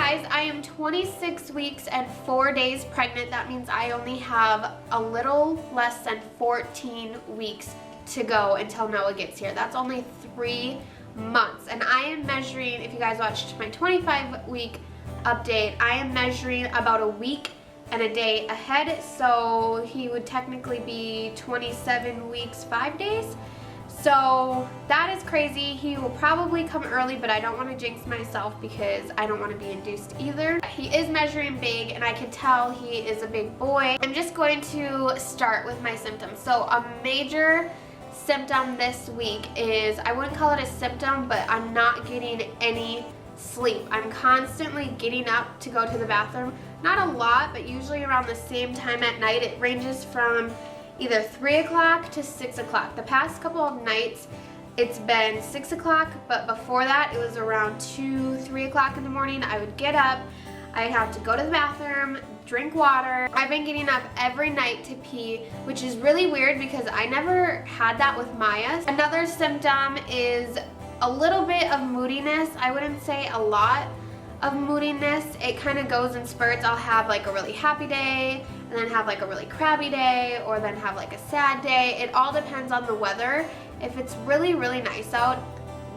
guys, I am 26 weeks and 4 days pregnant. That means I only have a little less than 14 weeks to go until Noah gets here. That's only 3 months. And I am measuring, if you guys watched my 25-week update, I am measuring about a week and a day ahead. So he would technically be 27 weeks, 5 days. So that is crazy. He will probably come early, but I don't want to jinx myself because I don't want to be induced either. He is measuring big, and I can tell he is a big boy. I'm just going to start with my symptoms. So a major symptom this week is, I wouldn't call it a symptom, but I'm not getting any sleep. I'm constantly getting up to go to the bathroom. Not a lot, but usually around the same time at night. It ranges from either 3 o'clock to 6 o'clock. The past couple of nights it's been 6 o'clock, but before that it was around 2, 3 o'clock in the morning. I would get up, I'd have to go to the bathroom, drink water. I've been getting up every night to pee, which is really weird because I never had that with Myah. Another symptom is a little bit of moodiness. I wouldn't say a lot of moodiness. It kind of goes in spurts. I'll have like a really happy day, and then have like a really crabby day, or then have like a sad day. It all depends on the weather. If it's really, really nice out,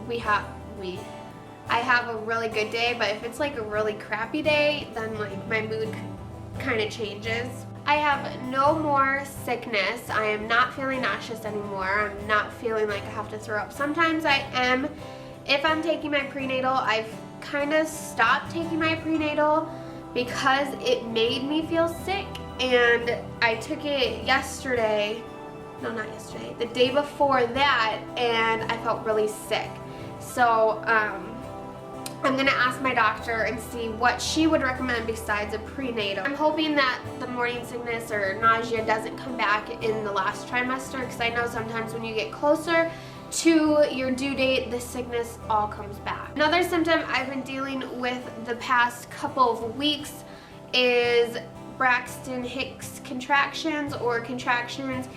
I have a really good day, but if it's like a really crappy day, then like my mood kind of changes. I have no more sickness. I am not feeling nauseous anymore. I'm not feeling like I have to throw up. Sometimes I am. If I'm taking my prenatal, I've kind of stopped taking my prenatal because it made me feel sick, and I took it yesterday, no, not yesterday, the day before that, and I felt really sick. So I'm gonna ask my doctor and see what she would recommend besides a prenatal. I'm hoping that the morning sickness or nausea doesn't come back in the last trimester, because I know sometimes when you get closer to your due date, the sickness all comes back. Another symptom I've been dealing with the past couple of weeks is Braxton Hicks contractions or contractions.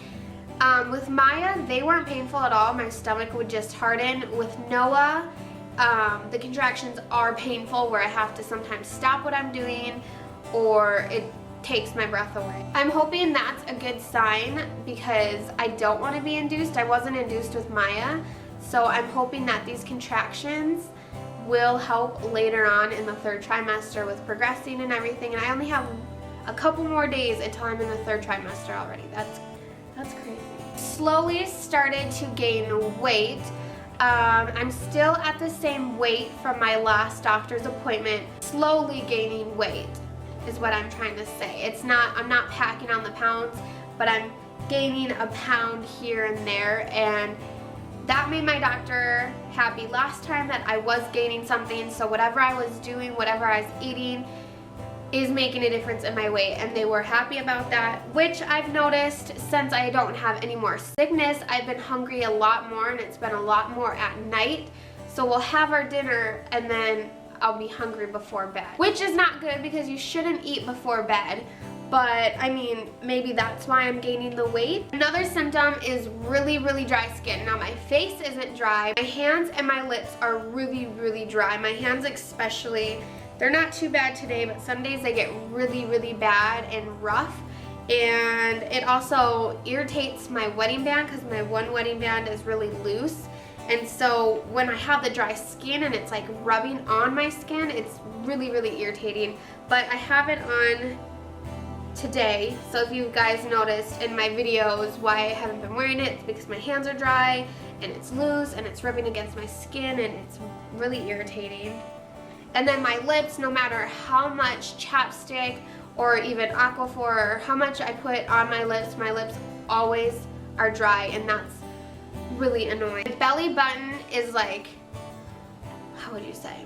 With Myah, they weren't painful at all. My stomach would just harden. With Noah, the contractions are painful, where I have to sometimes stop what I'm doing, or it takes my breath away. I'm hoping that's a good sign because I don't want to be induced. I wasn't induced with Myah, so I'm hoping that these contractions will help later on in the 3rd trimester with progressing and everything. And I only have a couple more days until I'm in the 3rd trimester already. That's crazy. Slowly started to gain weight. I'm still at the same weight from my last doctor's appointment. Slowly gaining weight is what I'm trying to say. I'm not packing on the pounds, but I'm gaining a pound here and there, and that made my doctor happy last time that I was gaining something. So whatever I was doing, whatever I was eating is making a difference in my weight, and they were happy about that, which I've noticed since I don't have any more sickness. I've been hungry a lot more, and it's been a lot more at night. So we'll have our dinner and then I'll be hungry before bed, which is not good because you shouldn't eat before bed. But I mean, maybe that's why I'm gaining the weight. Another symptom is really, really dry skin. Now my face isn't dry. My hands and my lips are really, really dry. My hands especially, they're not too bad today, but some days they get really, really bad and rough. And it also irritates my wedding band because my one wedding band is really loose. And so when I have the dry skin and it's like rubbing on my skin, it's really, really irritating. But I have it on today, so if you guys noticed in my videos why I haven't been wearing it, it's because my hands are dry and it's loose and it's rubbing against my skin and it's really irritating. And then my lips, no matter how much chapstick or even Aquaphor or how much I put on my lips always are dry, and that's really annoying. The belly button is like, how would you say?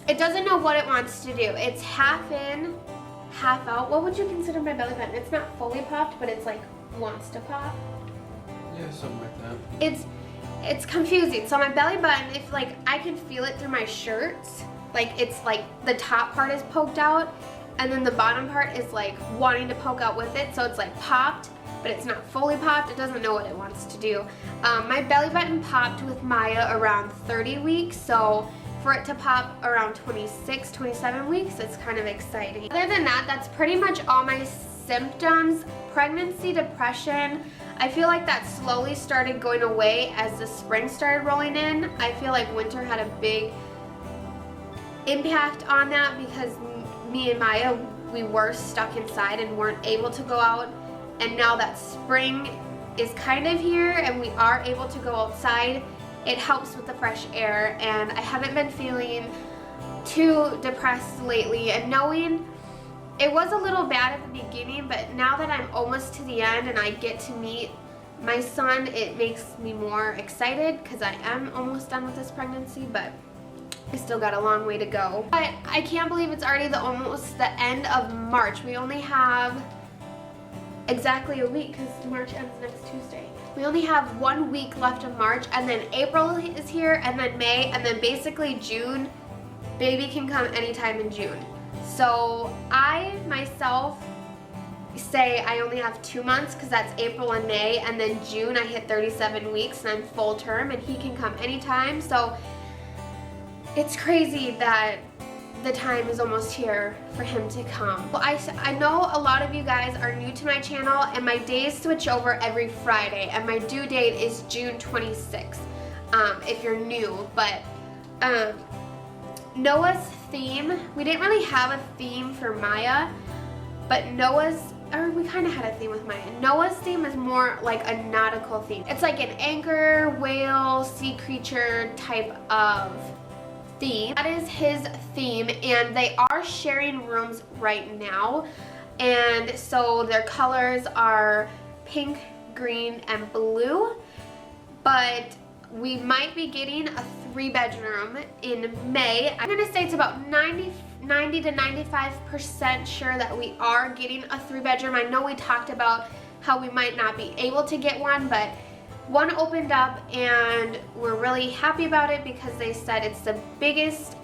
It doesn't know what it wants to do. It's half in, half out. What would you consider my belly button? It's not fully popped, but it's like wants to pop. Yeah, something like that. It's confusing. So my belly button, if like I can feel it through my shirts, like it's like the top part is poked out and then the bottom part is like wanting to poke out with it. So it's like popped, but it's not fully popped. It doesn't know what it wants to do. My belly button popped with Myah around 30 weeks. So for it to pop around 26, 27 weeks, it's kind of exciting. Other than that, that's pretty much all my symptoms. Pregnancy depression, I feel like that slowly started going away as the spring started rolling in. I feel like winter had a big impact on that because me and Maya, we were stuck inside and weren't able to go out. And now that spring is kind of here and we are able to go outside, it helps with the fresh air, and I haven't been feeling too depressed lately. And knowing it was a little bad at the beginning, but now that I'm almost to the end and I get to meet my son, it makes me more excited because I am almost done with this pregnancy, but I still got a long way to go. But I can't believe it's already almost the end of March. We only have exactly a week because March ends next Tuesday. We only have 1 week left of March, and then April is here, and then May, and then basically June. Baby can come anytime in June. So I myself say I only have 2 months because that's April and May, and then June I hit 37 weeks and I'm full term, and he can come anytime. So it's crazy that the time is almost here for him to come. Well, I know a lot of you guys are new to my channel, and my days switch over every Friday, and my due date is June 26th, if you're new. But Noah's theme, we didn't really have a theme for Maya, but we kind of had a theme with Maya. Noah's theme is more like a nautical theme. It's like an anchor, whale, sea creature type of theme. That is his theme, and they are sharing rooms right now, and so their colors are pink, green, and blue. But we might be getting a 3-bedroom in May. I'm gonna say it's about 90 to 95% sure that we are getting a 3-bedroom. I know we talked about how we might not be able to get one, but one opened up and we're really happy about it because they said it's the biggest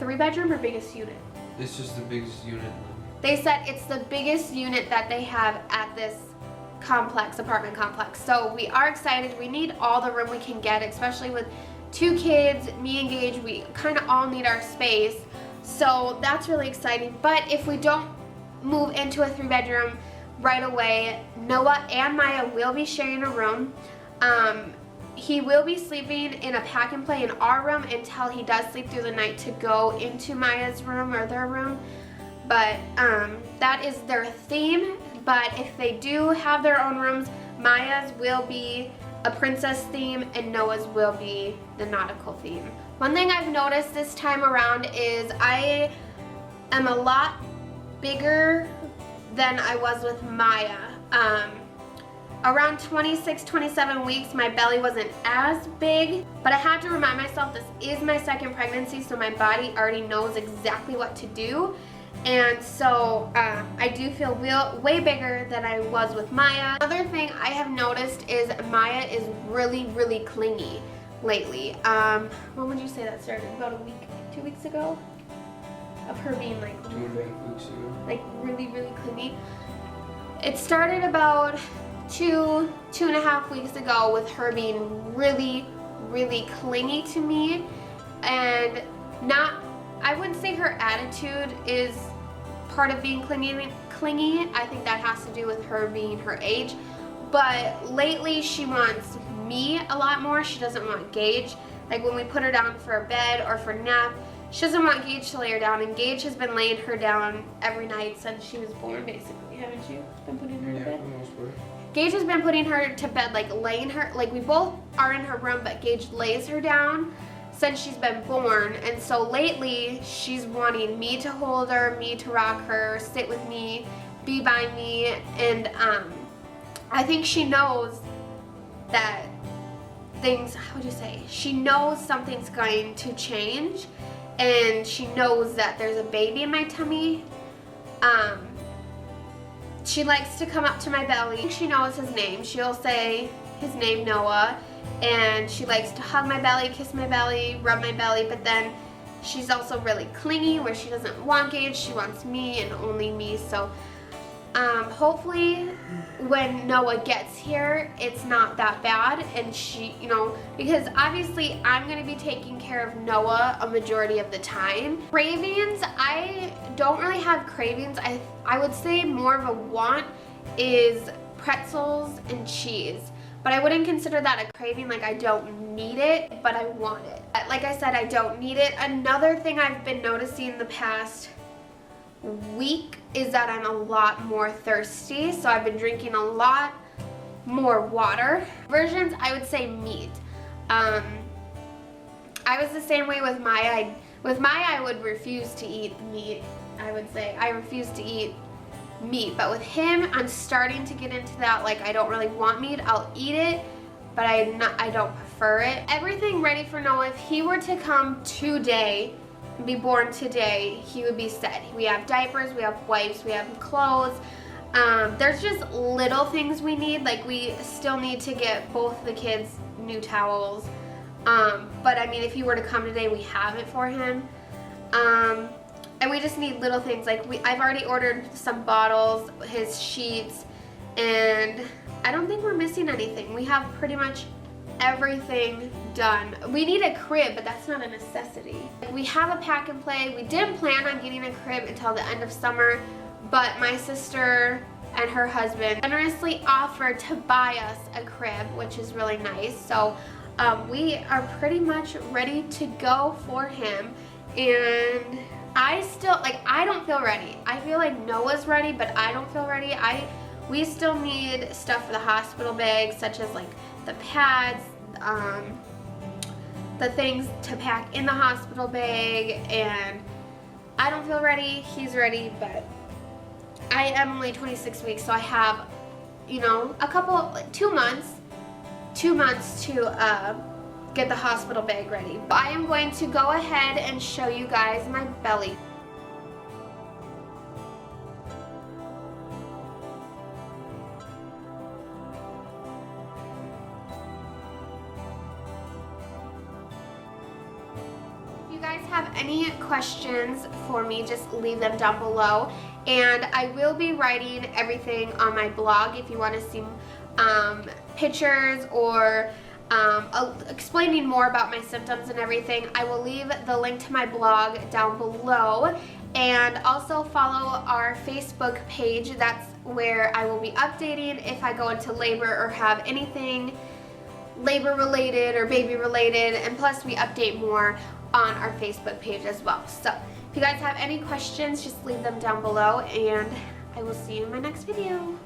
3-bedroom or biggest unit. It's just the biggest unit. They said it's the biggest unit that they have at this apartment complex. So we are excited. We need all the room we can get, especially with 2 kids, me and Gage. We kind of all need our space. So that's really exciting. But if we don't move into a 3-bedroom right away, Noah and Maya will be sharing a room. He will be sleeping in a pack and play in our room until he does sleep through the night to go into Maya's room or their room. But that is their theme. But if they do have their own rooms, Maya's will be a princess theme and Noah's will be the nautical theme. One thing I've noticed this time around is I am a lot bigger than I was with Maya. Around 26, 27 weeks, my belly wasn't as big, but I had to remind myself this is my second pregnancy, so my body already knows exactly what to do. And so I do feel way bigger than I was with Maya. Another thing I have noticed is Maya is really, really clingy lately. When would you say that started? About a week, 2 weeks ago? Of her being like 2.5 weeks ago. Like really, really clingy. It started about 2.5 weeks ago with her being really, really clingy to me, and I wouldn't say her attitude is part of being clingy. I think that has to do with her being her age, but lately she wants me a lot more. She doesn't want Gage. Like when we put her down for a bed or for nap, she doesn't want Gage to lay her down, and Gage has been laying her down every night since she was born, basically, haven't you? Been putting her to bed? For the most part. Gage has been putting her to bed, like laying her, like we both are in her room, but Gage lays her down since she's been born. And so lately she's wanting me to hold her, me to rock her, sit with me, be by me, and I think she knows that she knows something's going to change, and she knows that there's a baby in my tummy. She likes to come up to my belly. She knows his name. She'll say his name, Noah, and she likes to hug my belly, kiss my belly, rub my belly, but then she's also really clingy where she doesn't want Gage. She wants me and only me. So hopefully when Noah gets here, it's not that bad, and she, you know, because obviously I'm gonna be taking care of Noah a majority of the time. Cravings, I don't really have cravings. I would say more of a want is pretzels and cheese, but I wouldn't consider that a craving. Like, I don't need it, but I want it. Like I said, I don't need it. Another thing I've been noticing the past week is that I'm a lot more thirsty, so I've been drinking a lot more water. Versions, I would say meat. I was the same way with Myah. With Myah, I would refuse to eat meat. I would say I refuse to eat meat, but with him, I'm starting to get into that, like, I don't really want meat. I'll eat it, but I don't prefer it. Everything ready for Noah. If he were to come today, be born today, he would be set. We have diapers, we have wipes, we have clothes. There's just little things we need. Like, we still need to get both the kids new towels. But I mean, if he were to come today, we have it for him. And we just need little things. Like, I've already ordered some bottles, his sheets, and I don't think we're missing anything. We have pretty much everything done. We need a crib, but that's not a necessity. We have a pack and play. We didn't plan on getting a crib until the end of summer, but my sister and her husband generously offered to buy us a crib, which is really nice. So we are pretty much ready to go for him, and I still, like, I don't feel ready. I feel like Noah's ready, but I don't feel ready. We still need stuff for the hospital bag, such as like the pads, the things to pack in the hospital bag, and I don't feel ready. He's ready, but I am only 26 weeks, so I have, you know, a couple, like 2 months to get the hospital bag ready. I am going to go ahead and show you guys my belly. If you guys have any questions for me, just leave them down below, and I will be writing everything on my blog if you want to see pictures or explaining more about my symptoms and everything. I will leave the link to my blog down below, and also follow our Facebook page. That's where I will be updating if I go into labor or have anything labor related or baby related, and plus we update more on our Facebook page as well. So if you guys have any questions, just leave them down below, and I will see you in my next video.